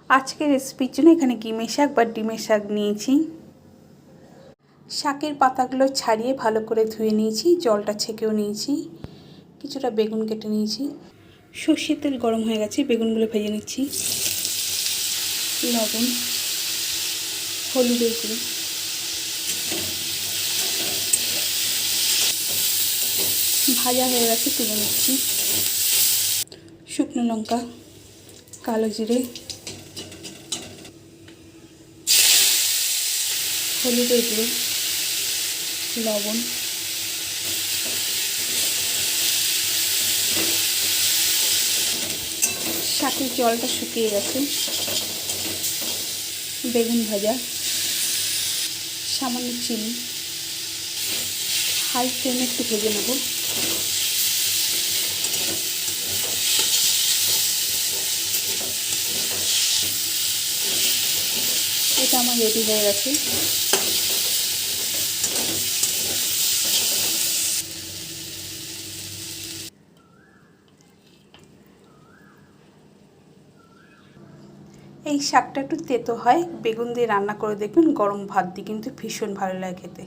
আজকের রেসিপির জন্য এখানে ডিমের শাক বা ডিমের শাক নিয়েছি। শাকের পাতাগুলো ছাড়িয়ে ভালো করে ধুয়ে নিয়েছি, জলটা ছেঁকেও নিয়েছি। কিছুটা বেগুন কেটে নিয়েছি। সর্ষের তেল গরম হয়ে গেছে, বেগুনগুলো ভেজে নিচ্ছি। লবণ, হলুদের গুঁড়ো, ভাজা হয়ে গেছে, তুলে নিচ্ছি। শুকনো লঙ্কা, কালো জিরে, হলুদের গুঁড়ো, লবণ, শাকের জলটা শুকিয়ে গেছে। বেগুন ভাজা, সামান্য চিনি, হাই ফ্লেমে একটু ভেজে নেব। এটা আমার রেডি হয়ে গেছে। এই শাকটা একটু তেতো হয়, বেগুন দিয়ে রান্না করে দেখবেন, গরম ভাত দিয়ে কিন্তু ভীষণ ভালো লাগে খেতে।